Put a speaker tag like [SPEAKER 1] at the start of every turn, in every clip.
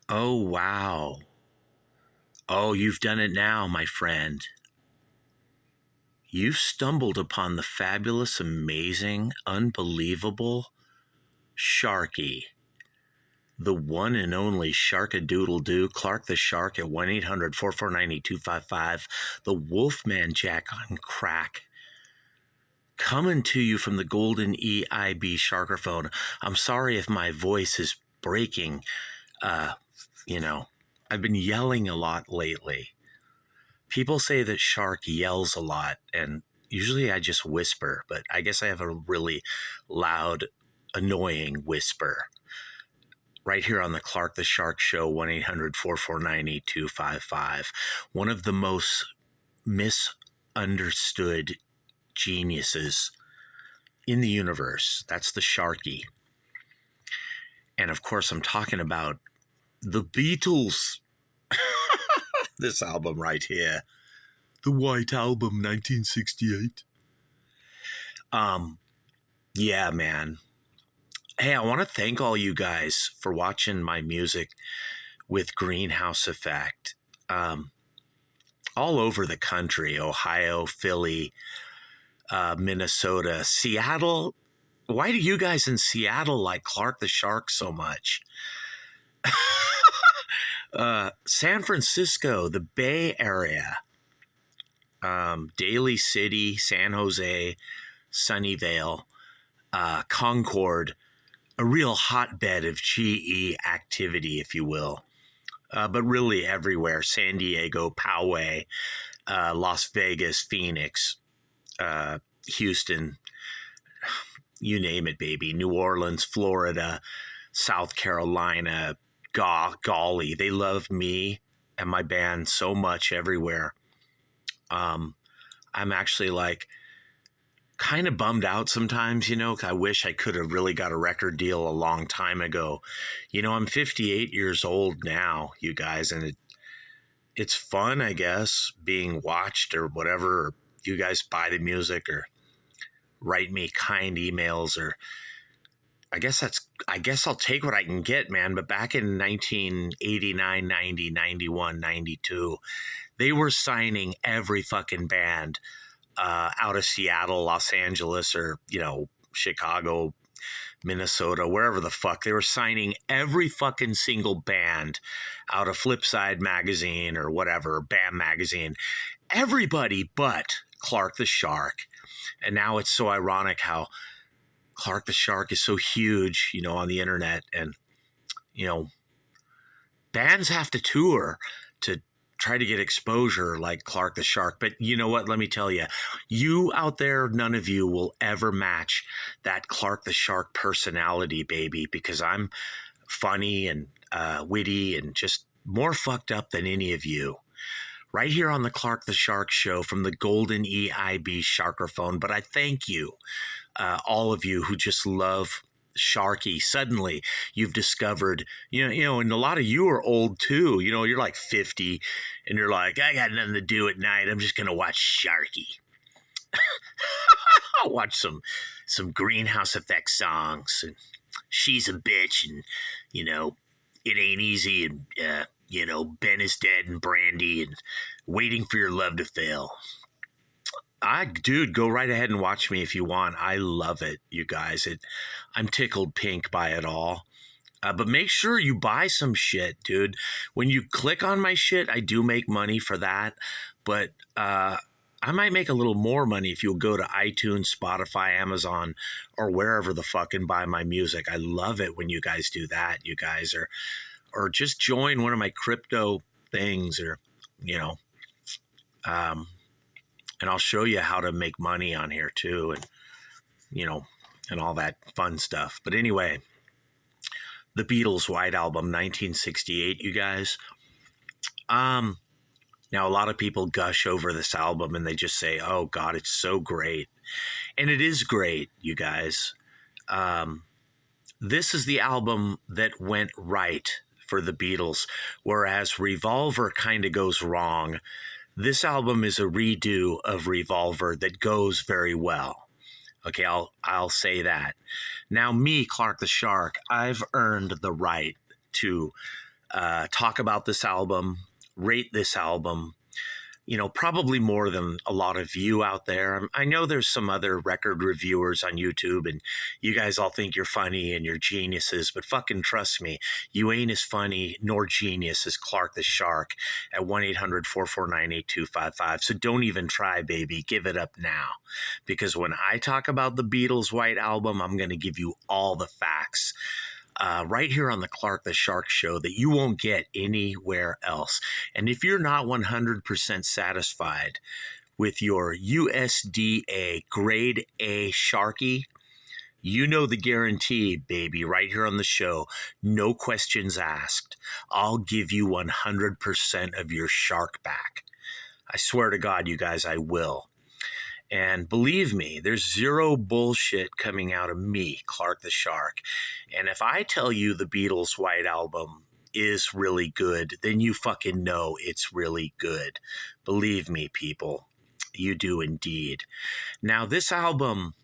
[SPEAKER 1] Oh, wow. Oh, you've done it now, my friend. You've stumbled upon the fabulous, amazing, unbelievable Sharky. The one and only Sharkadoodle-Doo, Clark the Shark at 1-800-449-8255. The Wolfman Jack on crack. Coming to you from the golden EIB Sharkerphone. I'm sorry if my voice is breaking. I've been yelling a lot lately. People say that Shark yells a lot, and usually I just whisper, but I guess I have a really loud, annoying whisper. Right here on the Clark the Shark Show, 1-800-449-8255. One of the most misunderstood geniuses in the universe. That's the Sharky. And of course, I'm talking about the Beatles. This album right here. The White Album, 1968. Yeah, man. Hey, I want to thank all you guys for watching my music with Greenhouse Effect. All over the country, Ohio, Philly, Minnesota, Seattle. Why do you guys in Seattle like Clark the Shark so much? San Francisco, the Bay Area, Daly City, San Jose, Sunnyvale, Concord, a real hotbed of GE activity, if you will. But really everywhere, San Diego, Poway, Las Vegas, Phoenix, Houston, you name it, baby. New Orleans, Florida, South Carolina, golly, they love me and my band so much everywhere. I'm actually like kind of bummed out sometimes, I wish I could have really got a record deal a long time ago. I'm 58 years old now, you guys, and it's fun, I guess, being watched or whatever. Or you guys buy the music or write me kind emails, or I guess I'll take what I can get, man. But back in 1989, 90, 91, 92, they were signing every fucking band out of Seattle, Los Angeles, or, Chicago, Minnesota, wherever the fuck. They were signing every fucking single band out of Flipside magazine or whatever, BAM magazine. Everybody but Clark the Shark. And now it's so ironic how Clark the Shark is so huge, on the internet. And, bands have to tour to try to get exposure like Clark the Shark. But you know what? Let me tell you, you out there, none of you will ever match that Clark the Shark personality, baby, because I'm funny and witty and just more fucked up than any of you. Right here on the Clark the Shark Show from the golden EIB Sharkerphone. But I thank you, all of you who just love Sharky. Suddenly you've discovered, and a lot of you are old too. You're like 50 and you're like, I got nothing to do at night. I'm just going to watch Sharky. I'll watch some Greenhouse Effect songs, and She's a Bitch, and, It Ain't Easy, and, Ben is Dead, and Brandy, and Waiting for Your Love to Fail. Dude, go right ahead and watch me if you want. I love it, you guys. I'm tickled pink by it all. But make sure you buy some shit, dude. When you click on my shit, I do make money for that. But I might make a little more money if you'll go to iTunes, Spotify, Amazon, or wherever the fuck and buy my music. I love it when you guys do that, you guys. Or just join one of my crypto things, or, and I'll show you how to make money on here too, and, and all that fun stuff. But anyway, the Beatles' White Album, 1968, you guys. Now, a lot of people gush over this album and they just say, oh, God, it's so great. And it is great, you guys. This is the album that went right for the Beatles, whereas Revolver kind of goes wrong. This album is a redo of Revolver that goes very well. Okay, I'll say that. Now, me, Clark the Shark, I've earned the right to talk about this album, rate this album, probably more than a lot of you out there. I know there's some other record reviewers on YouTube, and you guys all think you're funny and you're geniuses, but fucking trust me, you ain't as funny nor genius as Clark the Shark at 1-800-449-8255. So don't even try, baby. Give it up now. Because when I talk about the Beatles' White Album, I'm going to give you all the facts. Right here on the Clark the Shark Show that you won't get anywhere else. And if you're not 100% satisfied with your USDA grade A Sharky, you know the guarantee, baby, right here on the show. No questions asked. I'll give you 100% of your shark back. I swear to God, you guys, I will. And believe me, there's zero bullshit coming out of me, Clark the Shark. And if I tell you the Beatles' White Album is really good, then you fucking know it's really good. Believe me, people, you do indeed. Now, this album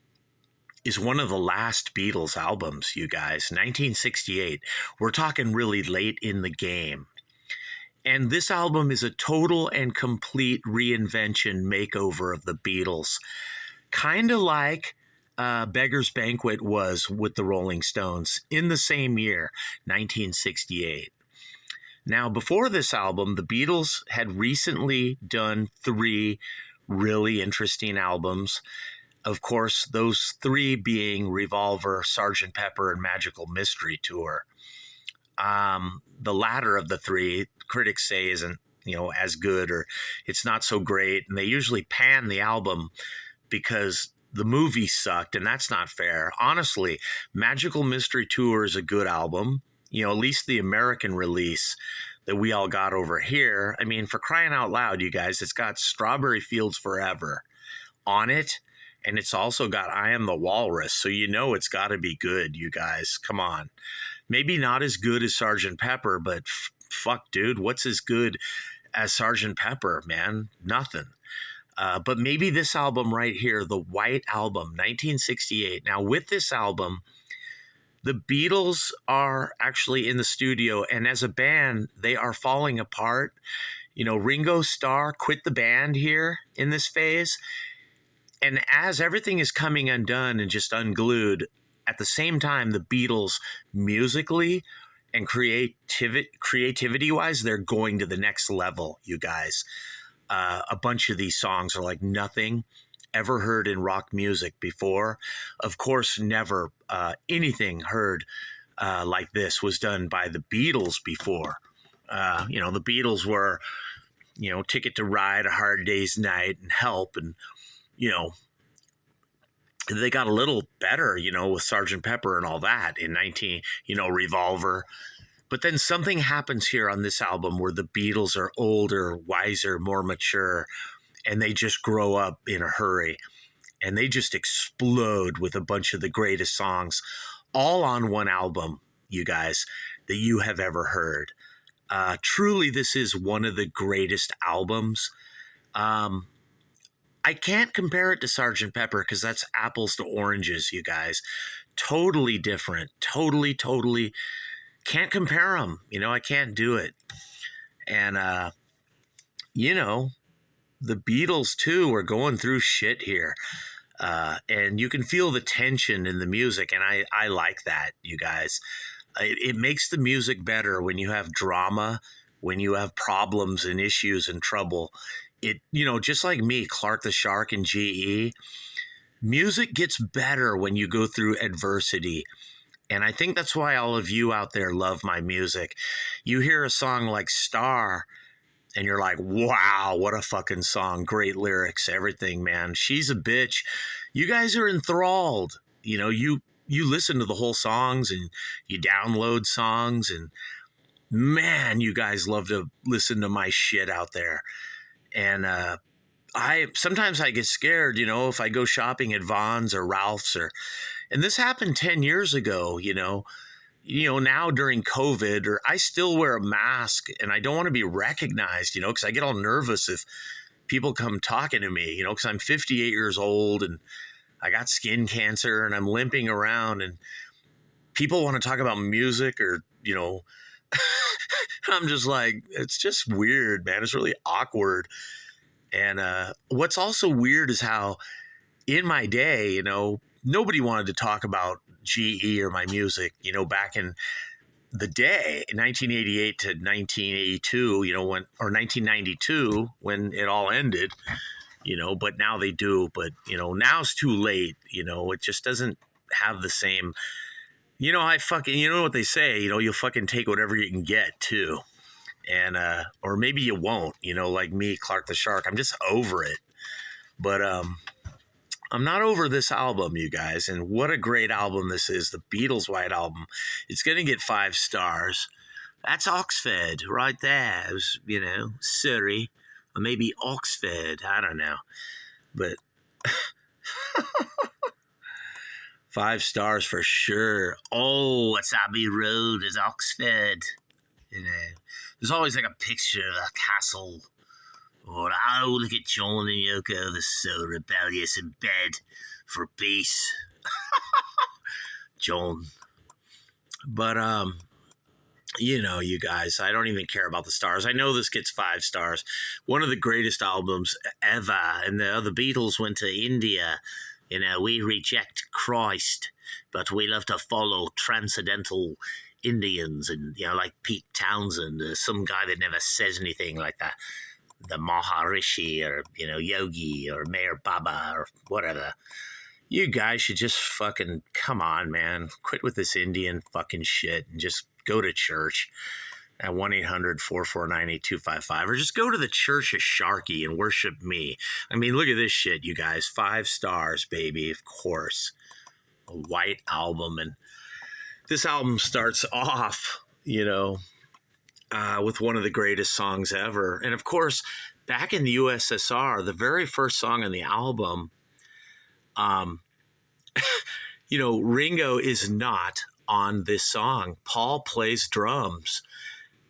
[SPEAKER 1] is one of the last Beatles albums, you guys, 1968. We're talking really late in the game. And this album is a total and complete reinvention makeover of the Beatles. Kind of like Beggar's Banquet was with the Rolling Stones in the same year, 1968. Now, before this album, the Beatles had recently done 3 really interesting albums. Of course, those 3 being Revolver, Sgt. Pepper, and Magical Mystery Tour. The latter of the 3, critics say isn't, as good, or it's not so great. And they usually pan the album because the movie sucked, and that's not fair. Honestly, Magical Mystery Tour is a good album. At least the American release that we all got over here. I mean, for crying out loud, you guys, it's got Strawberry Fields Forever on it. And it's also got I Am the Walrus. So it's got to be good, you guys. Come on. Maybe not as good as Sgt. Pepper, but fuck, dude, what's as good as Sgt. Pepper, man? Nothing. But maybe this album right here, the White Album, 1968. Now, with this album, the Beatles are actually in the studio, and as a band, they are falling apart. Ringo Starr quit the band here in this phase. And as everything is coming undone and just unglued, at the same time, the Beatles musically and creativity-wise, they're going to the next level, you guys. A bunch of these songs are like nothing ever heard in rock music before. Of course, never anything heard like this was done by the Beatles before. The Beatles were, Ticket to Ride, A Hard Day's Night, and Help, and they got a little better, with Sgt. Pepper and all that in Revolver. But then something happens here on this album where the Beatles are older, wiser, more mature, and they just grow up in a hurry. And they just explode with a bunch of the greatest songs, all on one album, you guys, that you have ever heard. Truly, this is one of the greatest albums. I can't compare it to Sgt. Pepper because that's apples to oranges, you guys. Totally different. Totally can't compare them. I can't do it. And, the Beatles, too, are going through shit here. And you can feel the tension in the music, and I like that, you guys. It makes the music better when you have drama, when you have problems and issues and trouble. It, just like me, Clark the Shark and GE, music gets better when you go through adversity. And I think that's why all of you out there love my music. You hear a song like Star, and you're like, wow, what a fucking song. Great lyrics, everything, man. She's a bitch. You guys are enthralled. You listen to the whole songs, and you download songs, and man, you guys love to listen to my shit out there. And sometimes I get scared, if I go shopping at Vons or Ralph's, and this happened 10 years ago, now during COVID, or I still wear a mask and I don't want to be recognized, because I get all nervous if people come talking to me, because I'm 58 years old and I got skin cancer and I'm limping around, and people want to talk about music or, I'm just like, it's just weird, man. It's really awkward. And what's also weird is how in my day, nobody wanted to talk about GE or my music, back in the day, 1988 to 1982, or 1992, when it all ended, but now they do. But, now it's too late. It just doesn't have the same, you know what they say, you'll fucking take whatever you can get too. And, or maybe you won't, like me, Clark the Shark. I'm just over it. But, I'm not over this album, you guys, and what a great album this is, the Beatles' White Album. It's going to get 5 stars. That's Oxford right there. It was, Surrey, or maybe Oxford, I don't know. But 5 stars for sure. Oh, it's Abbey Road, it's Oxford. There's always like a picture of a castle. Or, oh, look at John and Yoko, they're so rebellious in bed for peace. John. But, you guys, I don't even care about the stars. I know this gets 5 stars. One of the greatest albums ever. And the Beatles went to India. We reject Christ, but we love to follow transcendental Indians. And, like Pete Townsend, some guy that never says anything like that. The Maharishi or, Yogi or Mayor Baba or whatever. You guys should just fucking, come on, man. Quit with this Indian fucking shit and just go to church at 1-800-449-8255 or just go to the Church of Sharky and worship me. I mean, look at this shit, you guys. 5 stars, baby, of course. A White Album. And this album starts off, with one of the greatest songs ever. And of course, back in the USSR, the very first song on the album, Ringo is not on this song. Paul plays drums.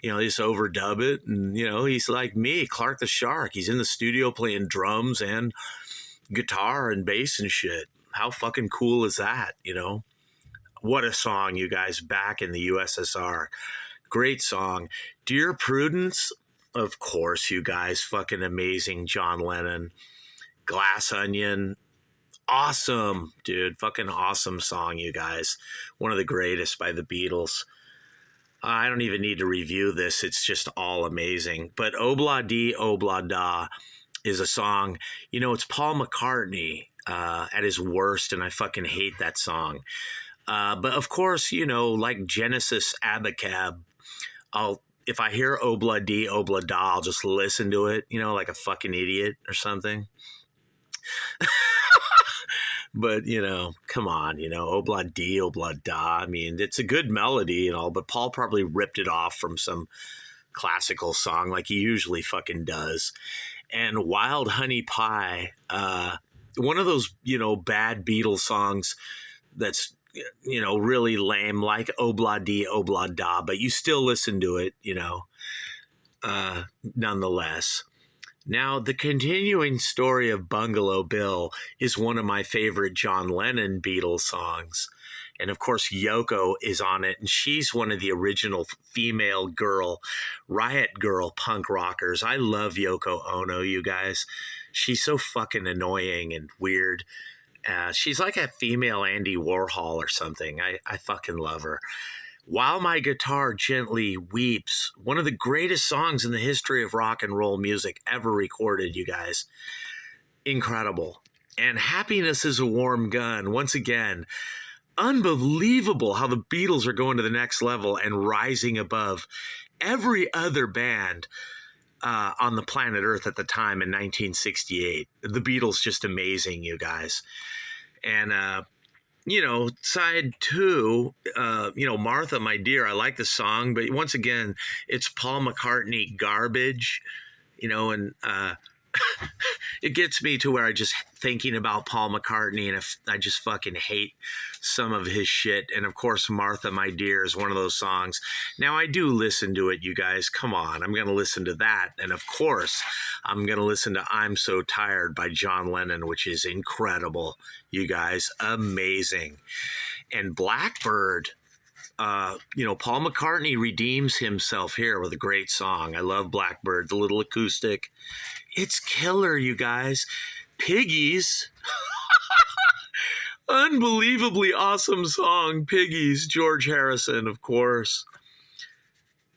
[SPEAKER 1] They just overdub it. And, he's like me, Clark the Shark. He's in the studio playing drums and guitar and bass and shit. How fucking cool is that, What a song, you guys, back in the USSR. Great song. Dear Prudence, of course, you guys, fucking amazing. John Lennon. Glass Onion, awesome, dude. Fucking awesome song, you guys. One of the greatest by the Beatles. I don't even need to review this. It's just all amazing. But Obla Di Obla Da is a song, it's Paul McCartney at his worst, and I fucking hate that song. But of course, like Genesis Abacab, if I hear Obla Di Obla Da, I'll just listen to it, like a fucking idiot or something. But, come on, Obla Di Obla Da. I mean, it's a good melody and all, but Paul probably ripped it off from some classical song like he usually fucking does. And Wild Honey Pie, one of those, bad Beatles songs that's, really lame, like Obla Di Obla Da, but you still listen to it, nonetheless. Now, the continuing story of Bungalow Bill is one of my favorite John Lennon Beatles songs. And of course, Yoko is on it, and she's one of the original female riot girl punk rockers. I love Yoko Ono, you guys. She's so fucking annoying and weird. She's like a female Andy Warhol or something. I fucking love her. While My Guitar Gently Weeps, one of the greatest songs in the history of rock and roll music ever recorded, you guys. Incredible. And Happiness is a Warm Gun, once again, unbelievable how the Beatles are going to the next level and rising above every other band on the planet Earth at the time in 1968. The Beatles, just amazing, you guys. And, side 2, Martha, My Dear, I like the song, but once again, it's Paul McCartney garbage, and it gets me to where I just thinking about Paul McCartney, and if I just fucking hate some of his shit. And of course, Martha, My Dear is one of those songs. Now, I do listen to it, you guys. Come on, I'm going to listen to that. And of course, I'm going to listen to I'm So Tired by John Lennon, which is incredible, you guys. Amazing. And Blackbird, Paul McCartney redeems himself here with a great song. I love Blackbird, the little acoustic. It's killer, you guys. Piggies. Unbelievably awesome song, Piggies, George Harrison, of course.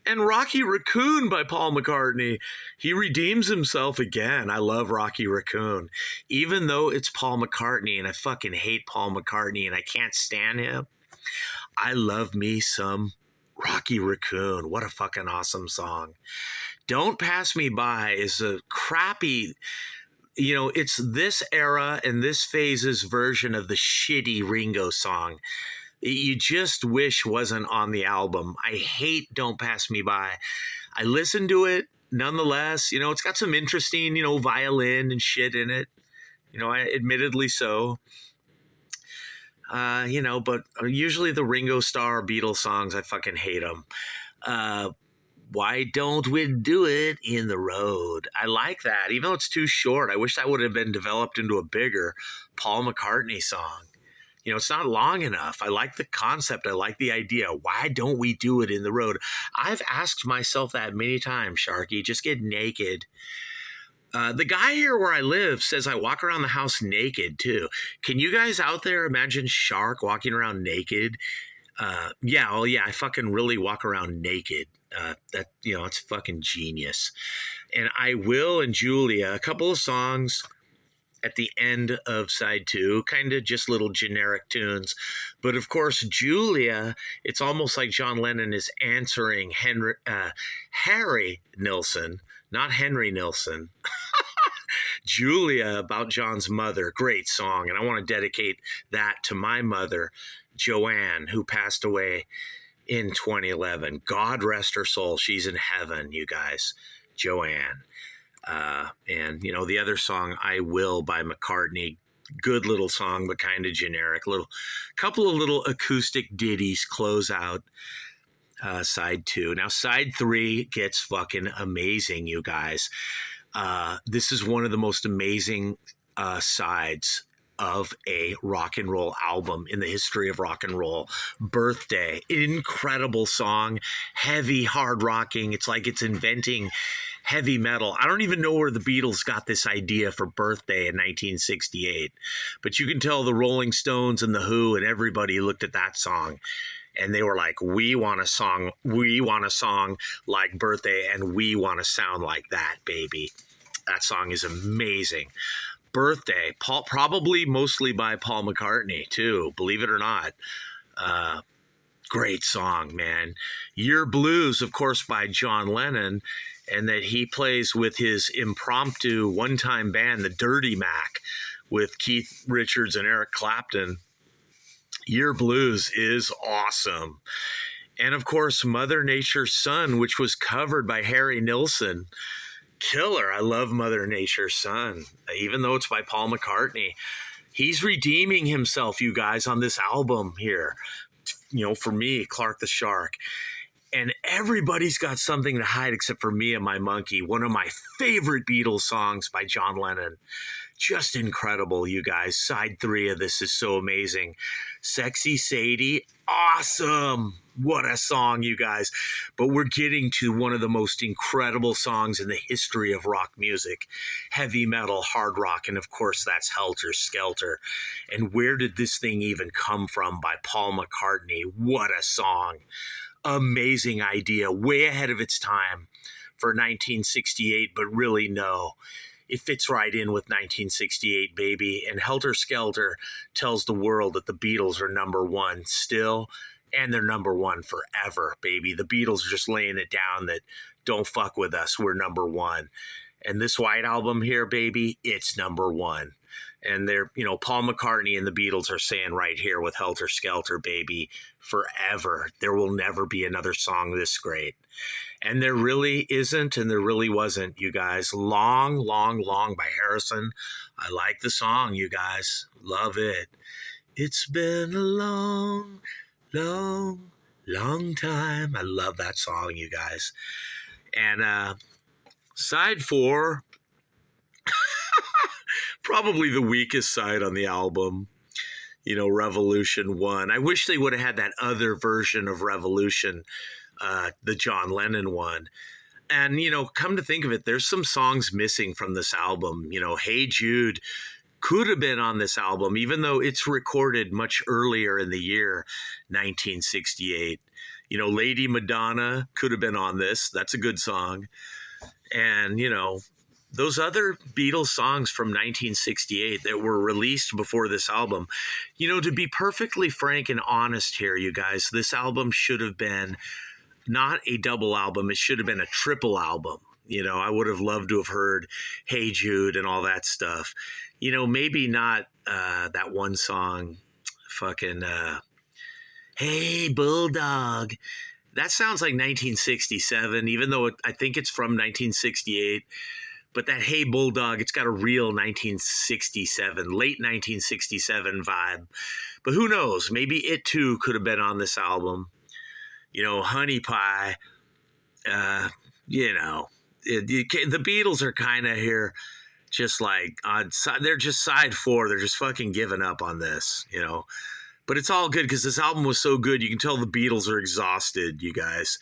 [SPEAKER 1] And Rocky Raccoon by Paul McCartney. He redeems himself again. I love Rocky Raccoon. Even though it's Paul McCartney and I fucking hate Paul McCartney and I can't stand him, I love me some Rocky Raccoon. What a fucking awesome song. Don't Pass Me By is a crappy, it's this era and this phase's version of the shitty Ringo song. You just wish wasn't on the album. I hate Don't Pass Me By. I listen to it nonetheless. It's got some interesting, violin and shit in it. Admittedly so. But usually the Ringo Starr Beatles songs, I fucking hate them. Why Don't We Do It in the Road? I like that, even though it's too short. I wish that would have been developed into a bigger Paul McCartney song. It's not long enough. I like the concept. I like the idea. Why don't we do it in the road? I've asked myself that many times, Sharky. Just get naked. The guy here where I live says I walk around the house naked, too. Can you guys out there imagine Shark walking around naked? I fucking really walk around naked. It's fucking genius. And I Will and Julia, a couple of songs at the end of side 2, kind of just little generic tunes. But of course, Julia, it's almost like John Lennon is answering Harry Nilsson, not Henry Nilsson. Julia, about John's mother, great song. And I want to dedicate that to my mother, Joanne, who passed away in 2011. God rest her soul. She's in heaven, you guys. Joanne. And the other song, I Will by McCartney, good little song, but kind of generic. Couple of little acoustic ditties close out side 2. Now, side 3 gets fucking amazing, you guys. This is one of the most amazing sides of a rock and roll album in the history of rock and roll. Birthday, incredible song, heavy, hard rocking. It's like it's inventing heavy metal. I don't even know where the Beatles got this idea for Birthday in 1968, but you can tell the Rolling Stones and the Who and everybody looked at that song and they were like, we want a song like Birthday, and we want to sound like that, baby. That song is amazing. Birthday, probably mostly by Paul McCartney too, believe it or not. Great song, man. Year Blues, of course, by John Lennon, and that he plays with his impromptu one-time band, the Dirty Mac, with Keith Richards and Eric Clapton. Year Blues is awesome. And of course, Mother Nature's Son, which was covered by Harry Nilsson. Killer. I love Mother Nature's Son, even though it's by Paul McCartney. He's redeeming himself, you guys, on this album here. For me, Clark the Shark. And everybody's got something to hide except for Me and My Monkey, one of my favorite Beatles songs by John Lennon. Just incredible, you guys. Side 3 of this is so amazing. Sexy Sadie, awesome. What a song, you guys. But we're getting to one of the most incredible songs in the history of rock music. Heavy metal, hard rock, and of course that's Helter Skelter. And Where Did This Thing Even Come From by Paul McCartney. What a song. Amazing idea. Way ahead of its time for 1968, but really no. It fits right in with 1968, baby. And Helter Skelter tells the world that the Beatles are number one still, and they're number one forever, baby. The Beatles are just laying it down that don't fuck with us. We're number one. And this White Album here, baby, it's number one. And they're, Paul McCartney and the Beatles are saying right here with Helter Skelter, baby, forever. There will never be another song this great. And there really isn't, and there really wasn't, you guys. Long, Long, Long by Harrison. I like the song, you guys. Love it. It's been a long, long, long time. I love that song, you guys. And side 4, probably the weakest side on the album. Revolution 1. I wish they would have had that other version of Revolution, the John Lennon one. And, come to think of it, there's some songs missing from this album. Hey Jude could have been on this album, even though it's recorded much earlier in the year, 1968. Lady Madonna could have been on this. That's a good song. And, those other Beatles songs from 1968 that were released before this album, to be perfectly frank and honest here, you guys, this album should have been not a double album. It should have been a triple album. I would have loved to have heard Hey Jude and all that stuff. Maybe not that one song, fucking Hey Bulldog. That sounds like 1967, even though I think it's from 1968. But that Hey Bulldog, it's got a real 1967, late 1967 vibe. But who knows? Maybe it too could have been on this album. Honey Pie, the Beatles are kind of here just like they're just side 4. They're just fucking giving up on this, But it's all good because this album was so good. You can tell the Beatles are exhausted, you guys.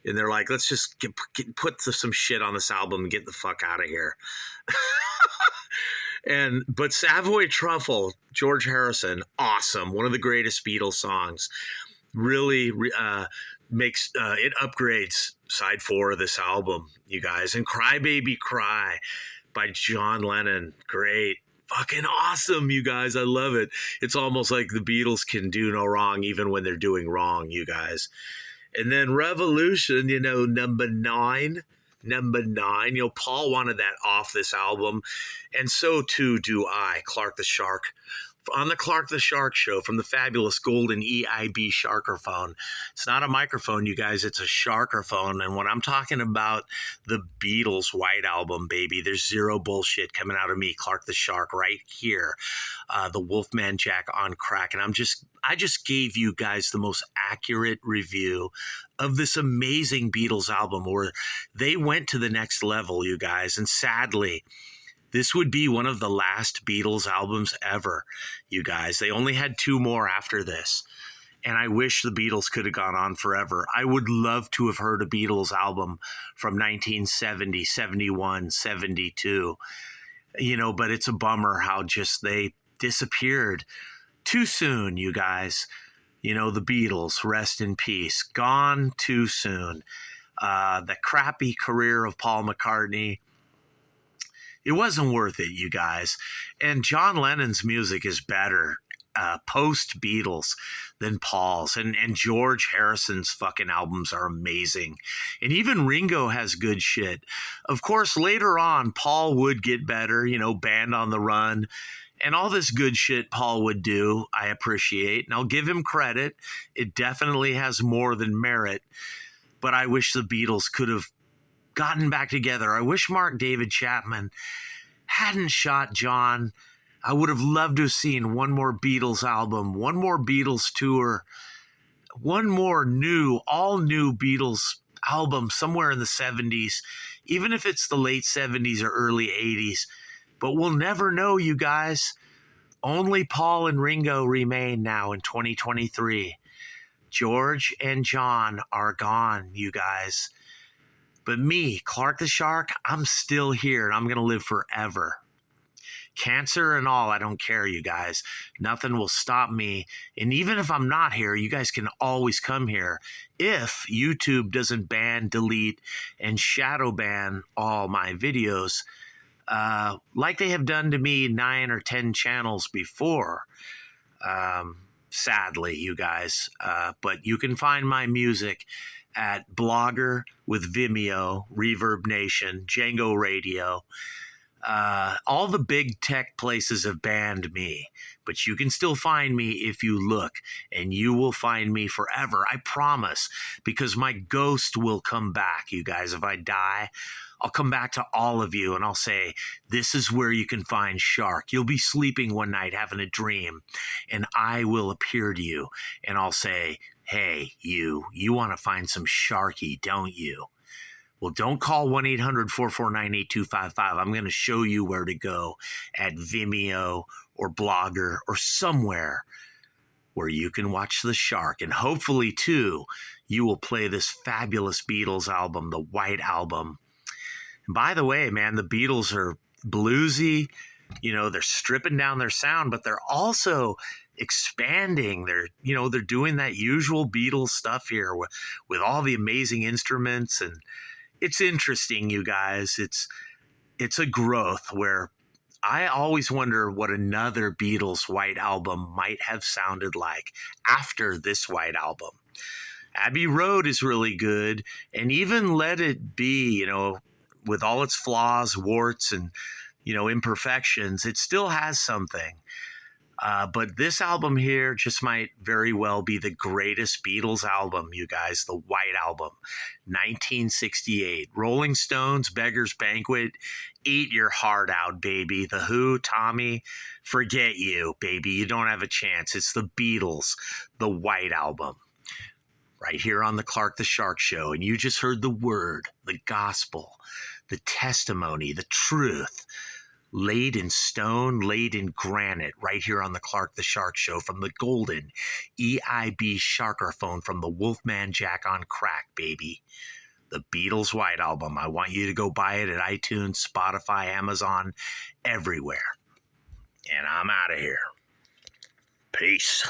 [SPEAKER 1] And they're like, let's just put some shit on this album and get the fuck out of here. But Savoy Truffle, George Harrison, awesome. One of the greatest Beatles songs. Really makes it upgrades side 4 of this album, you guys. And Cry Baby Cry by John Lennon, great. Fucking awesome, you guys. I love it. It's almost like the Beatles can do no wrong even when they're doing wrong, you guys. And then Revolution, number 9. Paul wanted that off this album. And so too do I, Clark the Shark. On the Clark the Shark show from the fabulous golden EIB Sharkerphone. It's not a microphone, you guys. It's a Sharkerphone. And when I'm talking about the Beatles' White Album, baby, there's zero bullshit coming out of me, Clark the Shark, right here. The Wolfman Jack on crack. And I just gave you guys the most accurate review of this amazing Beatles album where they went to the next level, you guys. And sadly, this would be one of the last Beatles albums ever, you guys. They only had 2 more after this. And I wish the Beatles could have gone on forever. I would love to have heard a Beatles album from 1970, 71, 72. But it's a bummer how just they disappeared too soon, you guys. The Beatles, rest in peace. Gone too soon. The crappy career of Paul McCartney, it wasn't worth it, you guys. And John Lennon's music is better post-Beatles than Paul's. And George Harrison's fucking albums are amazing. And even Ringo has good shit. Of course, later on, Paul would get better, Band on the Run. And all this good shit Paul would do, I appreciate. And I'll give him credit. It definitely has more than merit. But I wish the Beatles could have gotten back together. I wish Mark David Chapman hadn't shot John. I would have loved to have seen one more Beatles album, one more Beatles tour, one more all new Beatles album somewhere in the 70s, even if it's the late 70s or early 80s. But we'll never know, you guys. Only Paul and Ringo remain now in 2023. George and John are gone, you guys. But me, Clark the Shark, I'm still here and I'm going to live forever. Cancer and all, I don't care, you guys. Nothing will stop me. And even if I'm not here, you guys can always come here if YouTube doesn't ban, delete, and shadow ban all my videos like they have done to me 9 or 10 channels before. Sadly, you guys. But you can find my music at Blogger with Vimeo, Reverb Nation, Django Radio. All the big tech places have banned me, but you can still find me if you look, and you will find me forever. I promise, because my ghost will come back, you guys. If I die, I'll come back to all of you and I'll say, this is where you can find Shark. You'll be sleeping one night having a dream, and I will appear to you and I'll say, hey, you want to find some Sharky, don't you? Well, don't call 1-800-449-8255. I'm going to show you where to go at Vimeo or Blogger or somewhere where you can watch the Shark. And hopefully, too, you will play this fabulous Beatles album, the White Album. And by the way, man, the Beatles are bluesy. You know, they're stripping down their sound, but they're also expanding. They're doing that usual Beatles stuff here with all the amazing instruments, and it's interesting, you guys. It's a growth where I always wonder what another Beatles White Album might have sounded like after this White Album. Abbey Road is really good, and even Let It Be, with all its flaws, warts, and imperfections, it still has something. But this album here just might very well be the greatest Beatles album, you guys, the White Album, 1968. Rolling Stones, Beggar's Banquet, eat your heart out, baby. The Who, Tommy, forget you, baby. You don't have a chance. It's the Beatles, the White Album, right here on the Clark the Shark Show. And you just heard the word, the gospel, the testimony, the truth, laid in stone, laid in granite, right here on the Clark the Shark Show from the golden EIB Sharkerphone from the Wolfman Jack on crack, baby. The Beatles White Album. I want you to go buy it at iTunes, Spotify, Amazon, everywhere. And I'm out of here. Peace.